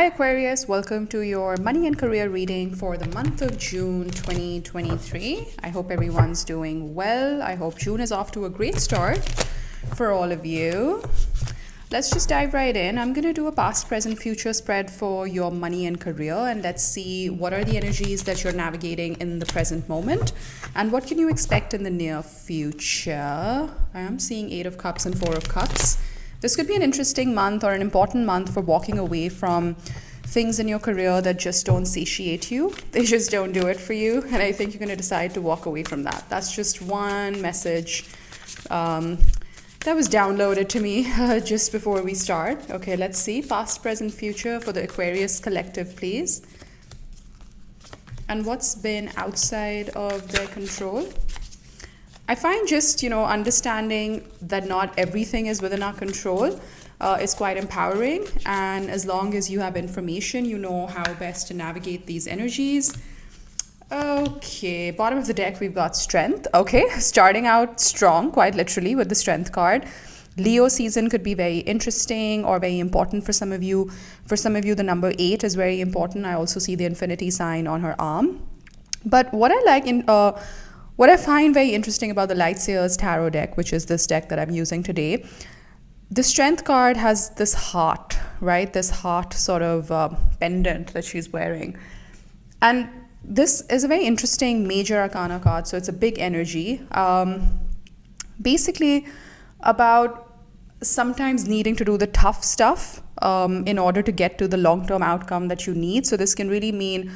Aquarius, welcome to your money and career reading for the month of June 2023. I hope everyone's doing well. I hope June is off to a great start for all of you. Let's just dive right in. I'm going to do a past, present, future spread for your money and career, and let's see what are the energies that you're navigating in the present moment and what can you expect in the near future. I am seeing 8 of Cups and 4 of Cups. This could be an interesting month or an important month for walking away from things in your career that just don't satiate you. They just don't do it for you. And I think you're going to decide to walk away from that. That's just one message that was downloaded to me just before we start. Okay, let's see. Past, present, future for the Aquarius collective, please. And what's been outside of their control? I find just, understanding that not everything is within our control is quite empowering. And as long as you have information, you know how best to navigate these energies. Okay, bottom of the deck, we've got strength. Okay, starting out strong, quite literally, with the strength card. Leo season could be very interesting or very important for some of you. For some of you, the number 8 is very important. I also see the infinity sign on her arm. But what I like what I find very interesting about the Lightseers Tarot deck, which is this deck that I'm using today, the Strength card has this heart, right? This heart sort of pendant that she's wearing. And this is a very interesting major arcana card, so it's a big energy. Basically about sometimes needing to do the tough stuff in order to get to the long-term outcome that you need. So this can really mean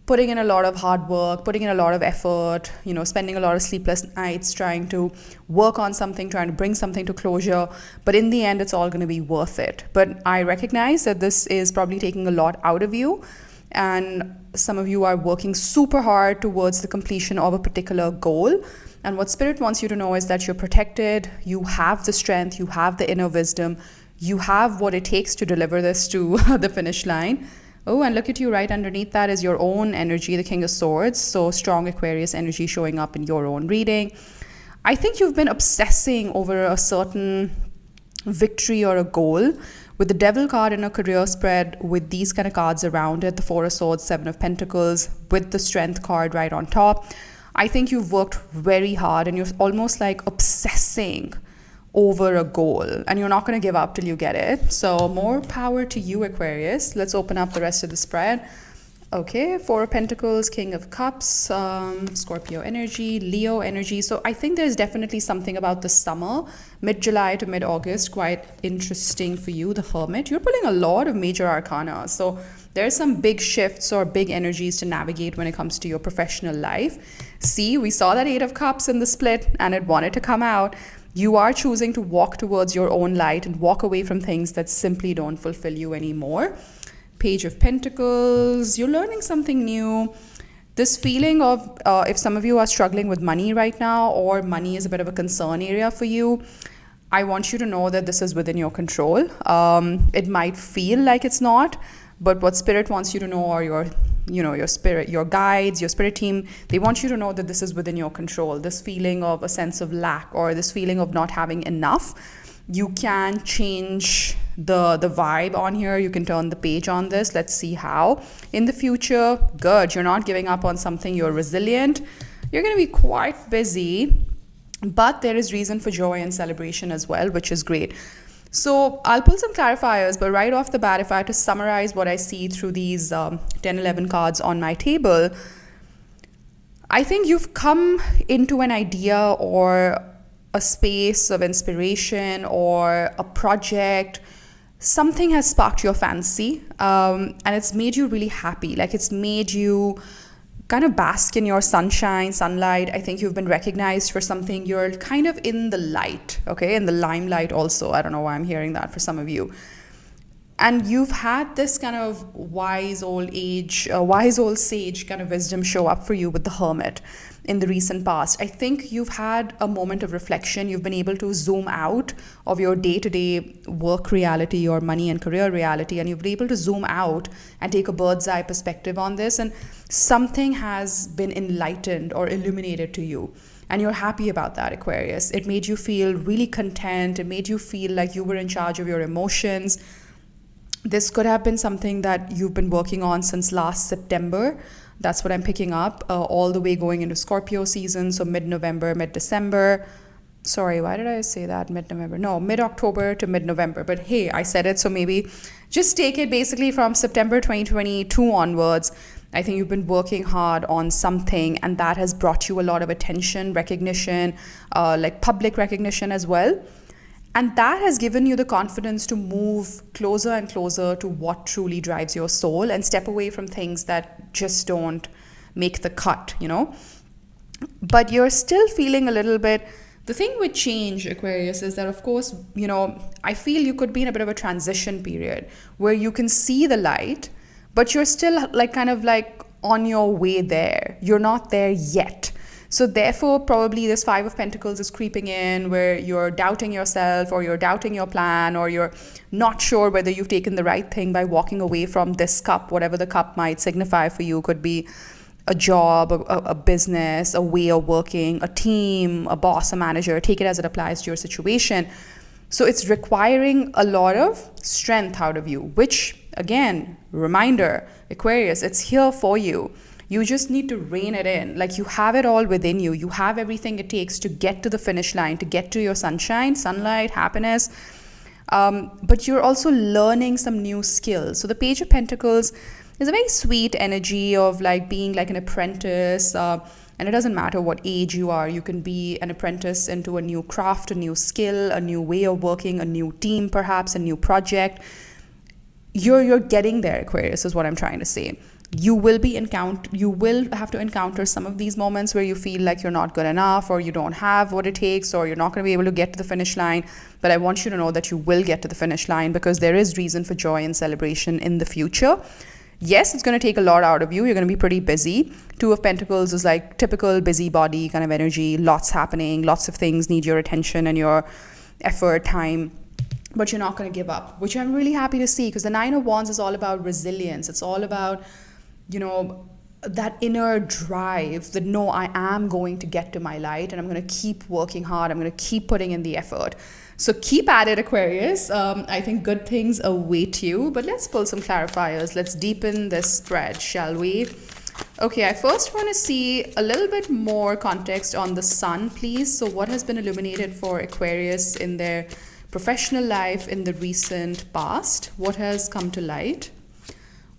putting in a lot of hard work, putting in a lot of effort, spending a lot of sleepless nights trying to work on something, trying to bring something to closure. But in the end, it's all going to be worth it. But I recognize that this is probably taking a lot out of you. And some of you are working super hard towards the completion of a particular goal. And what Spirit wants you to know is that you're protected. You have the strength. You have the inner wisdom. You have what it takes to deliver this to the finish line. Oh, and look at you, right underneath that is your own energy, the King of Swords. So strong Aquarius energy showing up in your own reading. I think you've been obsessing over a certain victory or a goal. With the Devil card in a career spread, with these kind of cards around it, the 4 of Swords, 7 of Pentacles, with the Strength card right on top, I think you've worked very hard and you're almost like obsessing over a goal, and you're not going to give up till you get it. So more power to you, Aquarius. Let's open up the rest of the spread. Okay, 4 of Pentacles, King of Cups, Scorpio energy, Leo energy. So I think there's definitely something about the summer, mid-July to mid-August, quite interesting for you. The Hermit, you're pulling a lot of major arcana. So there's some big shifts or big energies to navigate when it comes to your professional life. See, we saw that 8 of Cups in the split and it wanted to come out. You are choosing to walk towards your own light and walk away from things that simply don't fulfill you anymore. Page of Pentacles, you're learning something new. This feeling of, if some of you are struggling with money right now, or money is a bit of a concern area for you, I want you to know that this is within your control. It might feel like it's not, but what Spirit wants you to know, or your spirit, your guides, your spirit team, they want you to know that this is within your control. This feeling of a sense of lack or this feeling of not having enough, you can change the vibe on here. You can turn the page on this. Let's see how. In the future, good. You're not giving up on something. You're resilient. You're going to be quite busy, but there is reason for joy and celebration as well, which is great. So I'll pull some clarifiers, but right off the bat, if I had to summarize what I see through these 10, 11 cards on my table, I think you've come into an idea or a space of inspiration or a project. Something has sparked your fancy, and it's made you really happy. Like it's made you kind of bask in your sunlight. I think you've been recognized for something. You're kind of in the light, okay? In the limelight also. I don't know why I'm hearing that for some of you. And you've had this kind of wise old sage kind of wisdom show up for you with the Hermit in the recent past. I think you've had a moment of reflection. You've been able to zoom out of your day-to-day work reality or money and career reality, and you've been able to zoom out and take a bird's eye perspective on this, and something has been enlightened or illuminated to you. And you're happy about that, Aquarius. It made you feel really content. It made you feel like you were in charge of your emotions. This could have been something that you've been working on since last September. That's what I'm picking up, all the way going into Scorpio season. So mid-November, mid-December. Sorry, why did I say that? Mid-November? No, mid-October to mid-November. But hey, I said it, so maybe just take it basically from September 2022 onwards. I think you've been working hard on something, and that has brought you a lot of attention, recognition, like public recognition as well. And that has given you the confidence to move closer and closer to what truly drives your soul and step away from things that just don't make the cut, you know? But you're still feeling a little bit. The thing with change, Aquarius, is that, of course, you know, I feel you could be in a bit of a transition period where you can see the light, but you're still like kind of like on your way there. You're not there yet. So therefore, probably this Five of Pentacles is creeping in where you're doubting yourself, or you're doubting your plan, or you're not sure whether you've taken the right thing by walking away from this cup, whatever the cup might signify for you. Could be a job, a business, a way of working, a team, a boss, a manager. Take it as it applies to your situation. So it's requiring a lot of strength out of you, which, again, reminder, Aquarius, it's here for you. You just need to rein it in. Like, you have it all within you. You have everything it takes to get to the finish line, to get to your sunshine, sunlight, happiness. But you're also learning some new skills. So the Page of Pentacles is a very sweet energy of like being like an apprentice. And it doesn't matter what age you are. You can be an apprentice into a new craft, a new skill, a new way of working, a new team, perhaps a new project. You're getting there, Aquarius, is what I'm trying to say. You will have to encounter some of these moments where you feel like you're not good enough, or you don't have what it takes, or you're not going to be able to get to the finish line. But I want you to know that you will get to the finish line, because there is reason for joy and celebration in the future. Yes, it's going to take a lot out of you. You're going to be pretty busy. Two of Pentacles is like typical busybody kind of energy. Lots happening. Lots of things need your attention and your effort, time. But you're not going to give up, which I'm really happy to see, because the Nine of Wands is all about resilience. It's all about, you know, that inner drive that, no, I am going to get to my light, and I'm going to keep working hard. I'm going to keep putting in the effort. So keep at it, Aquarius. I think good things await you. But let's pull some clarifiers. Let's deepen this spread, shall we? Okay, I first want to see a little bit more context on the sun, please. So what has been illuminated for Aquarius in their professional life in the recent past? What has come to light?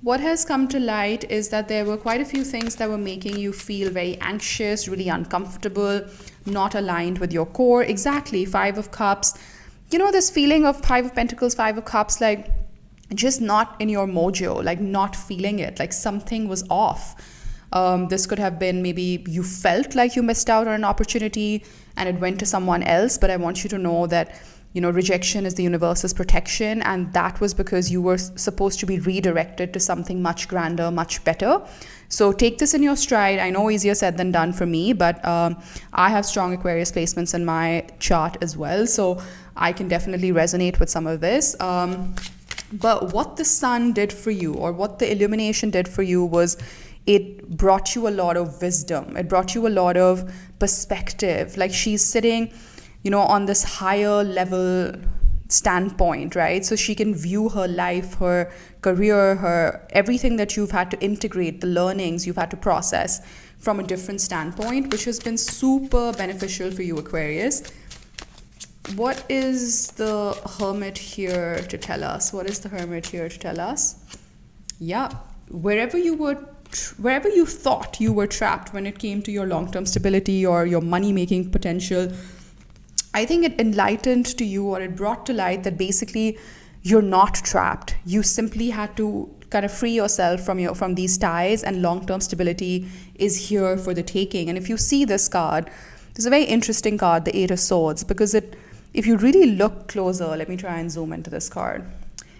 What has come to light is that there were quite a few things that were making you feel very anxious, really uncomfortable, not aligned with your core. Exactly, Five of Cups. You know, this feeling of Five of Pentacles, Five of Cups, like just not in your mojo, like not feeling it, like something was off. This could have been maybe you felt like you missed out on an opportunity and it went to someone else. But I want you to know that, you know, rejection is the universe's protection, and that was because you were supposed to be redirected to something much grander, much better. So take this in your stride. I know easier said than done for me, but I have strong Aquarius placements in my chart as well, so I can definitely resonate with some of this. But what the sun did for you, or what the illumination did for you, was it brought you a lot of wisdom. It brought you a lot of perspective. Like, she's sitting, you know, on this higher level standpoint, right? So she can view her life, her career, her everything that you've had to integrate, the learnings you've had to process from a different standpoint, which has been super beneficial for you, Aquarius. What is the Hermit here to tell us? What is the Hermit here to tell us? Yeah, wherever you thought you were trapped when it came to your long-term stability or your money-making potential, I think it enlightened to you, or it brought to light that basically you're not trapped. You simply had to kind of free yourself from these ties, and long-term stability is here for the taking. And if you see this card, it's a very interesting card, the Eight of Swords, because if you really look closer, let me try and zoom into this card.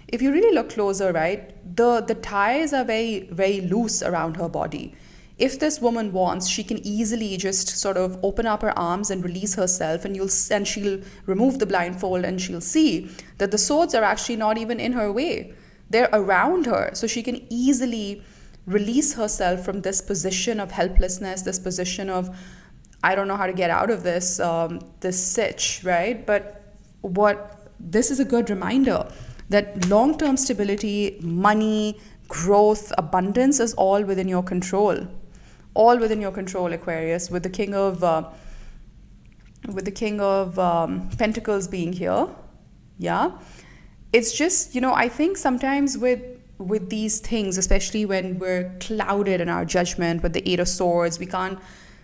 If you really look closer, right, the ties are very, very loose around her body. If this woman wants, she can easily just sort of open up her arms and release herself, and she'll remove the blindfold, and she'll see that the swords are actually not even in her way. They're around her. So she can easily release herself from this position of helplessness, this position of, I don't know how to get out of this sitch, right? But this is a good reminder that long-term stability, money, growth, abundance is all within your control. All within your control, Aquarius, with the King of Pentacles being here. Yeah. It's just, I think sometimes with these things, especially when we're clouded in our judgment with the Eight of Swords, we can't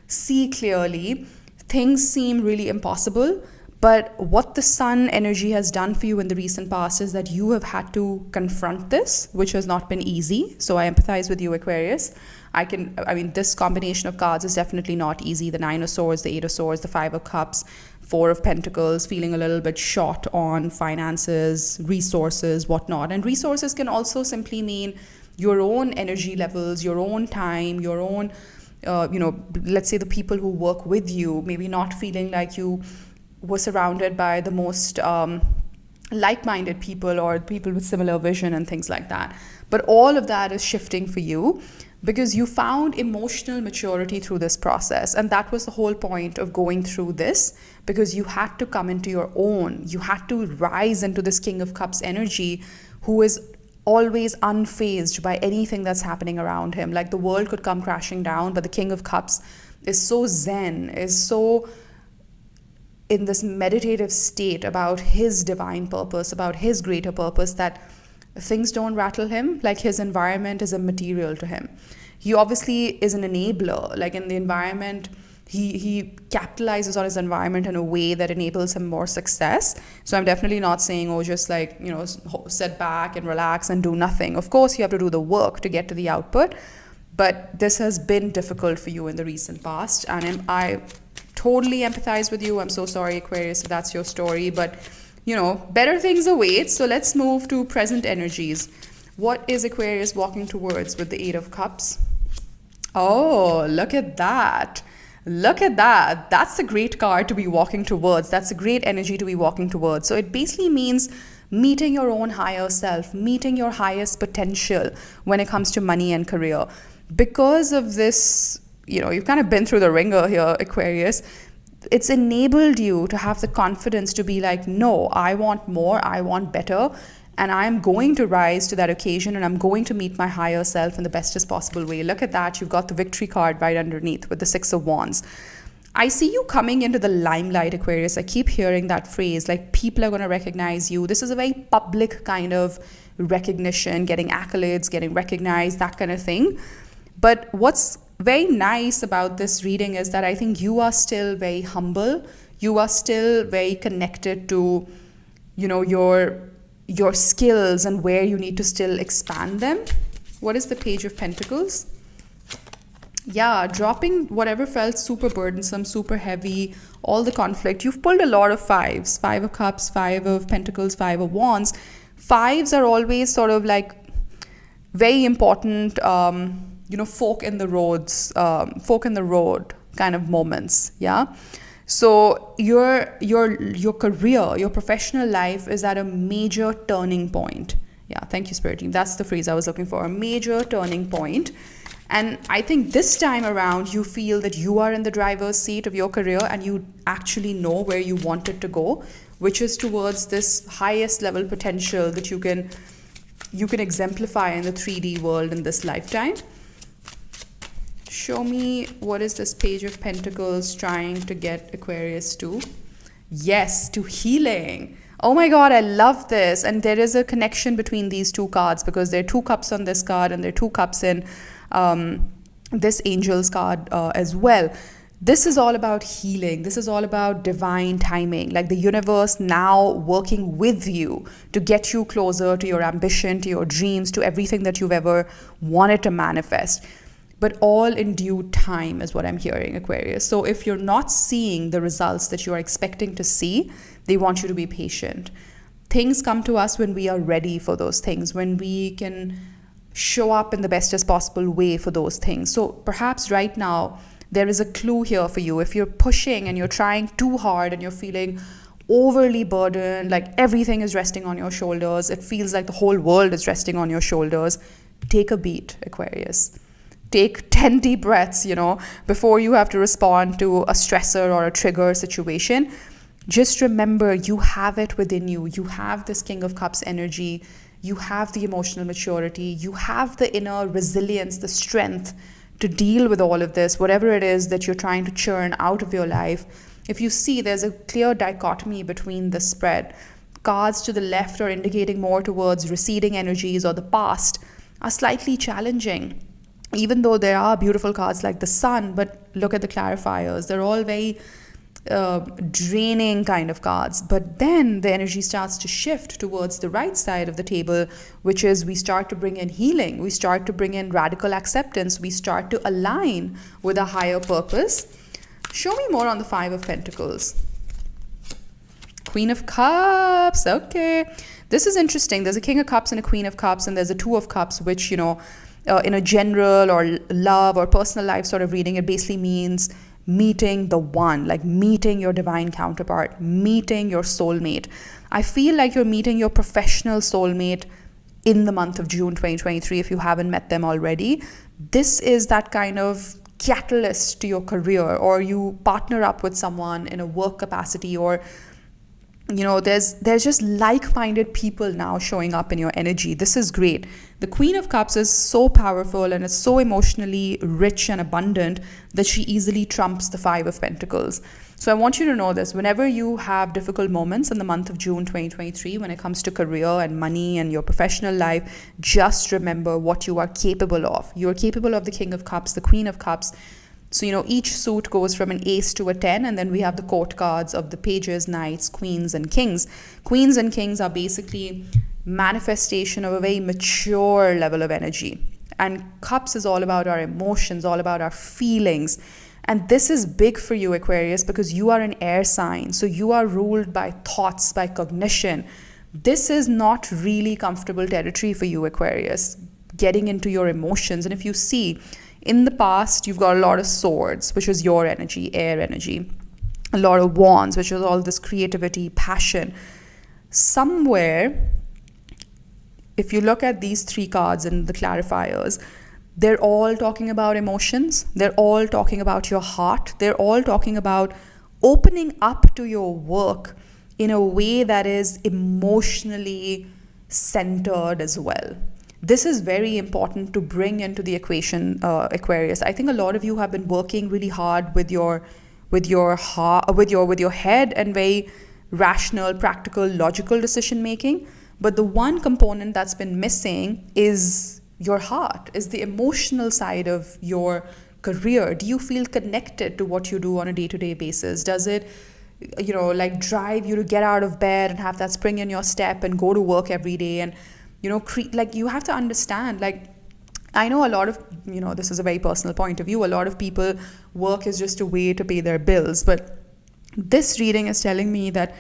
see clearly. Things seem really impossible. But what the Sun energy has done for you in the recent past is that you have had to confront this, which has not been easy. So I empathize with you, Aquarius. This combination of cards is definitely not easy. The Nine of Swords, the Eight of Swords, the Five of Cups, Four of Pentacles, feeling a little bit short on finances, resources, whatnot. And resources can also simply mean your own energy levels, your own time, your own, let's say the people who work with you, maybe not feeling like you were surrounded by the most like-minded people or people with similar vision and things like that. But all of that is shifting for you because you found emotional maturity through this process. And that was the whole point of going through this, because you had to come into your own. You had to rise into this King of Cups energy, who is always unfazed by anything that's happening around him. Like the world could come crashing down, but the King of Cups is so zen, is so in this meditative state about his divine purpose, about his greater purpose, that things don't rattle him. Like his environment is immaterial to him. He obviously is an enabler. Like in the environment, he capitalizes on his environment in a way that enables him more success. So I'm definitely not saying, just like, sit back and relax and do nothing. Of course, you have to do the work to get to the output. But this has been difficult for you in the recent past. And I totally empathize with you. I'm so sorry, Aquarius, if that's your story. But, better things await. So let's move to present energies. What is Aquarius walking towards with the Eight of Cups? Oh, look at that. Look at that. That's a great card to be walking towards. That's a great energy to be walking towards. So it basically means meeting your own higher self, meeting your highest potential when it comes to money and career. Because of this, you've kind of been through the ringer here, Aquarius. It's enabled you to have the confidence to be like, no, I want more, I want better, and I'm going to rise to that occasion, and I'm going to meet my higher self in the bestest possible way. Look at that. You've got the victory card right underneath with the Six of Wands. I see you coming into the limelight, Aquarius. I keep hearing that phrase, like people are going to recognize you. This is a very public kind of recognition, getting accolades, getting recognized, that kind of thing. But what's very nice about this reading is that I think you are still very humble. You are still very connected to, your skills and where you need to still expand them. What is the Page of Pentacles? Yeah, dropping whatever felt super burdensome, super heavy, all the conflict. You've pulled a lot of fives. Five of Cups, Five of Pentacles, Five of Wands. Fives are always sort of like very important, fork in the road kind of moments. Yeah. So your career, your professional life is at a major turning point. Yeah, thank you, Spirit Team. That's the phrase I was looking for, a major turning point. And I think this time around, you feel that you are in the driver's seat of your career and you actually know where you want it to go, which is towards this highest level potential that you can exemplify in the 3D world in this lifetime. Show me, what is this Page of Pentacles trying to get Aquarius to? Yes, to healing. Oh my God, I love this. And there is a connection between these two cards because there are two cups on this card and there are two cups in this Angel's card as well. This is all about healing. This is all about divine timing, like the universe now working with you to get you closer to your ambition, to your dreams, to everything that you've ever wanted to manifest. But all in due time is what I'm hearing, Aquarius. So if you're not seeing the results that you're expecting to see, they want you to be patient. Things come to us when we are ready for those things, when we can show up in the bestest possible way for those things. So perhaps right now, there is a clue here for you. If you're pushing and you're trying too hard and you're feeling overly burdened, like everything is resting on your shoulders, it feels like the whole world is resting on your shoulders, take a beat, Aquarius. Take 10 deep breaths, before you have to respond to a stressor or a trigger situation. Just remember, you have it within you. You have this King of Cups energy. You have the emotional maturity. You have the inner resilience, the strength to deal with all of this, whatever it is that you're trying to churn out of your life. If you see, there's a clear dichotomy between the spread. Cards to the left are indicating more towards receding energies or the past, are slightly challenging. Even though there are beautiful cards like the Sun, but look at the clarifiers. They're all very draining kind of cards. But then the energy starts to shift towards the right side of the table, which is we start to bring in healing. We start to bring in radical acceptance. We start to align with a higher purpose. Show me more on the Five of Pentacles. Queen of Cups. Okay. This is interesting. There's a King of Cups and a Queen of Cups, and there's a Two of Cups, which, in a general or love or personal life sort of reading, it basically means meeting the one, like meeting your divine counterpart, meeting your soulmate. I feel like you're meeting your professional soulmate in the month of June 2023 if you haven't met them already. This is that kind of catalyst to your career, or you partner up with someone in a work capacity, or there's just like-minded people now showing up in your energy. This is great. The Queen of Cups is so powerful and it's so emotionally rich and abundant that she easily trumps the Five of Pentacles. So I want you to know this. Whenever you have difficult moments in the month of June 2023, when it comes to career and money and your professional life, just remember what you are capable of. You are capable of the King of Cups, the Queen of Cups. So, each suit goes from an ace to a 10, and then we have the court cards of the pages, knights, queens, and kings. Queens and kings are basically manifestation of a very mature level of energy. And cups is all about our emotions, all about our feelings. And this is big for you, Aquarius, because you are an air sign. So you are ruled by thoughts, by cognition. This is not really comfortable territory for you, Aquarius, getting into your emotions. And if you see, in the past, you've got a lot of swords, which is your energy, air energy. A lot of wands, which is all this creativity, passion. Somewhere, if you look at these three cards and the clarifiers, they're all talking about emotions. They're all talking about your heart. They're all talking about opening up to your work in a way that is emotionally centered as well. This is very important to bring into the equation, Aquarius. I think a lot of you have been working really hard with your head and very rational, practical, logical decision making. But the one component that's been missing is your heart, is the emotional side of your career. Do you feel connected to what you do on a day-to-day basis? Does it, drive you to get out of bed and have that spring in your step and go to work every day? And you have to understand, I know a lot of, this is a very personal point of view. A lot of people, work is just a way to pay their bills. But this reading is telling me that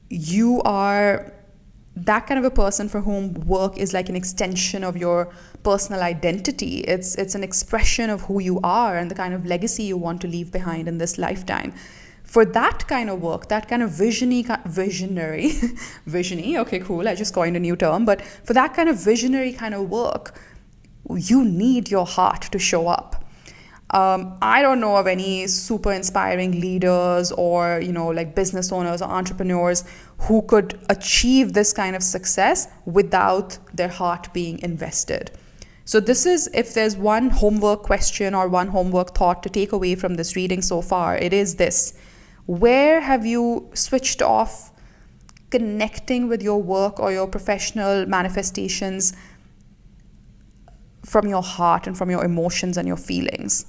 you are that kind of a person for whom work is like an extension of your personal identity. It's an expression of who you are and the kind of legacy you want to leave behind in this lifetime. For that kind of work, that kind of visionary, okay, cool, I just coined a new term, but for that kind of visionary kind of work, you need your heart to show up. I don't know of any super inspiring leaders or, business owners or entrepreneurs who could achieve this kind of success without their heart being invested. So this is, if there's one homework question or one homework thought to take away from this reading so far, it is this. Where have you switched off connecting with your work or your professional manifestations from your heart and from your emotions and your feelings?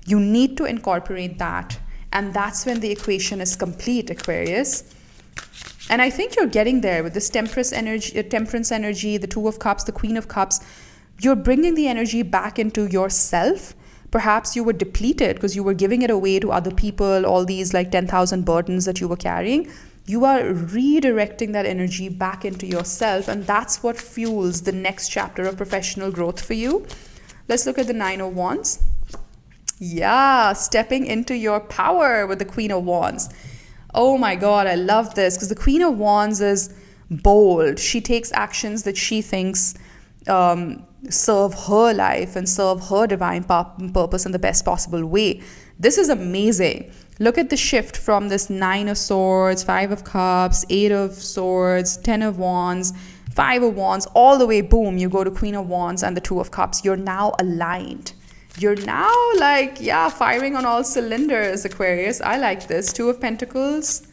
You need to incorporate that, and that's when the equation is complete, Aquarius. And I think you're getting there with this temperance energy, the Two of Cups, the Queen of Cups. You're bringing the energy back into yourself. Perhaps you were depleted because you were giving it away to other people, all these 10,000 burdens that you were carrying. You are redirecting that energy back into yourself, and that's what fuels the next chapter of professional growth for you. Let's look at the Nine of Wands. Yeah, stepping into your power with the Queen of Wands. Oh my God, I love this because the Queen of Wands is bold. She takes actions that she thinks serve her life and serve her divine purpose in the best possible way. This is amazing. Look at the shift from this 9 of Swords, 5 of Cups, 8 of Swords, 10 of Wands, 5 of Wands, all the way, boom, you go to Queen of Wands and the 2 of Cups. You're now aligned. You're now like, yeah, firing on all cylinders, Aquarius. I like this. 2 of Pentacles,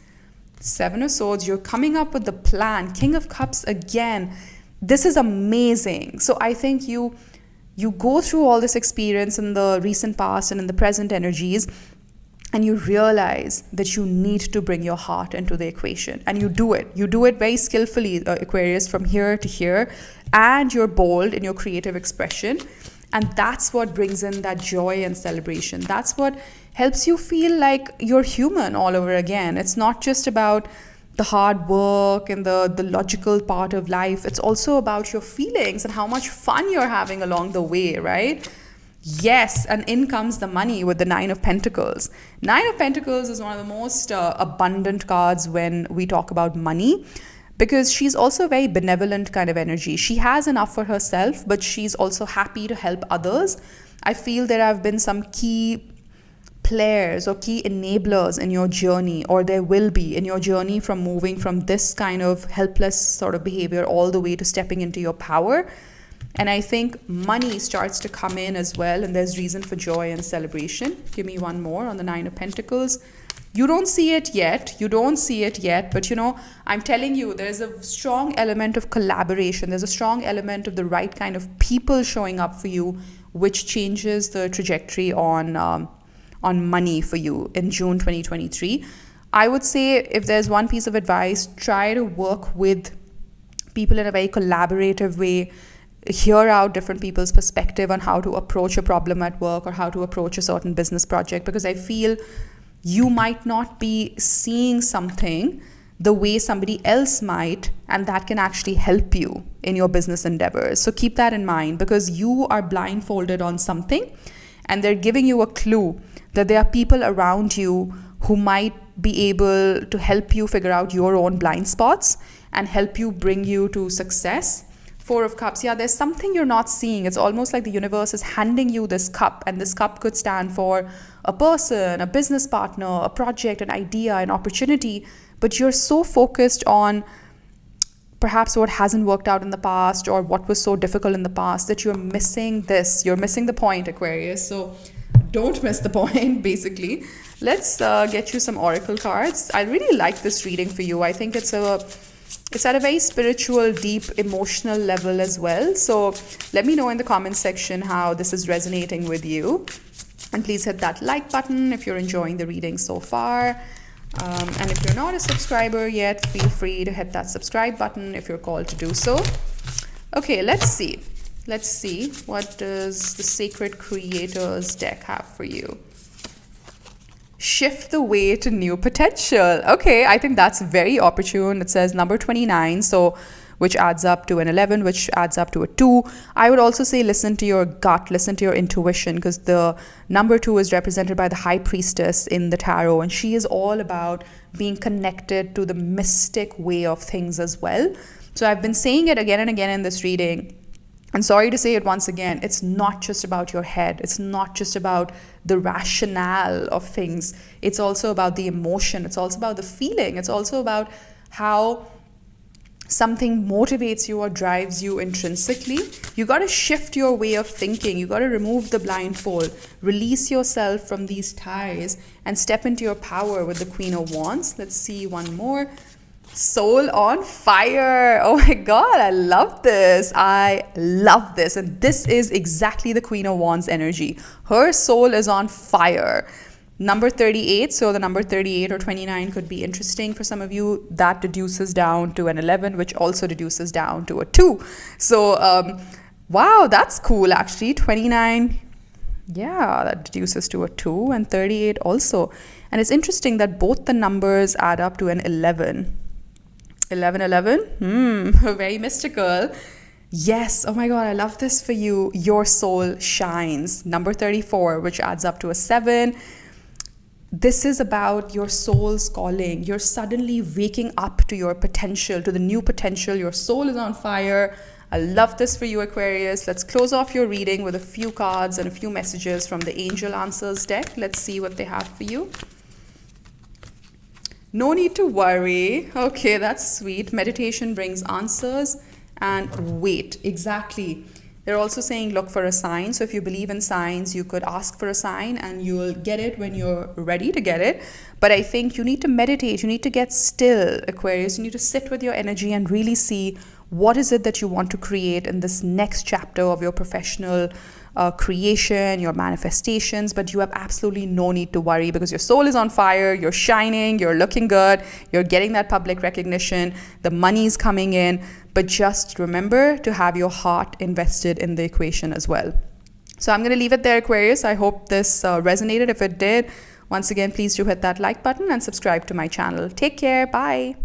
7 of Swords. You're coming up with the plan. King of Cups again. This is amazing. So I think you go through all this experience in the recent past and in the present energies, and you realize that you need to bring your heart into the equation. And you do it. You do it very skillfully, Aquarius, from here to here. And you're bold in your creative expression. And that's what brings in that joy and celebration. That's what helps you feel like you're human all over again. It's not just about the hard work and the logical part of life. It's also about your feelings and how much fun you're having along the way, right? Yes, and in comes the money with the 9 of Pentacles. 9 of Pentacles is one of the most abundant cards when we talk about money, because she's also a very benevolent kind of energy. She has enough for herself, but she's also happy to help others. I feel there have been some key players or key enablers in your journey, or there will be in your journey, from moving from this kind of helpless sort of behavior all the way to stepping into your power. And I think money starts to come in as well, and there's reason for joy and celebration. Give me one more on the 9 of Pentacles. You don't see it yet. But I'm telling you, there's a strong element of collaboration. There's a strong element of the right kind of people showing up for you, which changes the trajectory on money for you in June 2023. I would say, if there's one piece of advice, try to work with people in a very collaborative way. Hear out different people's perspective on how to approach a problem at work or how to approach a certain business project, because I feel you might not be seeing something the way somebody else might, and that can actually help you in your business endeavors. So keep that in mind, because you are blindfolded on something and they're giving you a clue that there are people around you who might be able to help you figure out your own blind spots and help you bring you to success. 4 of Cups. Yeah, there's something you're not seeing. It's almost like the universe is handing you this cup, and this cup could stand for a person, a business partner, a project, an idea, an opportunity. But you're so focused on perhaps what hasn't worked out in the past or what was so difficult in the past that you're missing this. You're missing the point, Aquarius. So don't miss the point, basically. Let's get you some oracle cards. I really like this reading for you. I think it's at a very spiritual, deep, emotional level as well. So let me know in the comment section how this is resonating with you. And please hit that like button if you're enjoying the reading so far. And if you're not a subscriber yet, feel free to hit that subscribe button if you're called to do so. Okay, let's see. Let's see, what does the Sacred Creators deck have for you? Shift the way to new potential. Okay, I think that's very opportune. It says number 29, so which adds up to an 11, which adds up to a 2. I would also say listen to your gut, listen to your intuition, because the number 2 is represented by the High Priestess in the tarot, and she is all about being connected to the mystic way of things as well. So I've been saying it again and again in this reading. And sorry to say it once again, it's not just about your head. It's not just about the rationale of things. It's also about the emotion. It's also about the feeling. It's also about how something motivates you or drives you intrinsically. You got to shift your way of thinking. You got to remove the blindfold, release yourself from these ties, and step into your power with the Queen of Wands. Let's see one more. Soul on fire. Oh my God, I love this. I love this. And this is exactly the Queen of Wands energy. Her soul is on fire. Number 38. So the number 38 or 29 could be interesting for some of you. That deduces down to an 11, which also deduces down to a 2. So, wow, that's cool actually. 29. Yeah, that deduces to a 2, and 38 also. And it's interesting that both the numbers add up to an 11. 11, very mystical. Yes, oh my God, I love this for you. Your soul shines. Number 34, which adds up to a 7. This is about your soul's calling. You're suddenly waking up to your potential, to the new potential. Your soul is on fire. I love this for you, Aquarius. Let's close off your reading with a few cards and a few messages from the Angel Answers deck. Let's see what they have for you. No need to worry. Okay, that's sweet. Meditation brings answers and wait. Exactly. They're also saying look for a sign. So if you believe in signs, you could ask for a sign and you'll get it when you're ready to get it. But I think you need to meditate. You need to get still, Aquarius. You need to sit with your energy and really see what is it that you want to create in this next chapter of your professional creation, your manifestations. But you have absolutely no need to worry because your soul is on fire, you're shining, you're looking good, you're getting that public recognition, the money's coming in. But just remember to have your heart invested in the equation as well. So I'm going to leave it there, Aquarius. I hope this resonated. If it did, once again, please do hit that like button and subscribe to my channel. Take care. Bye.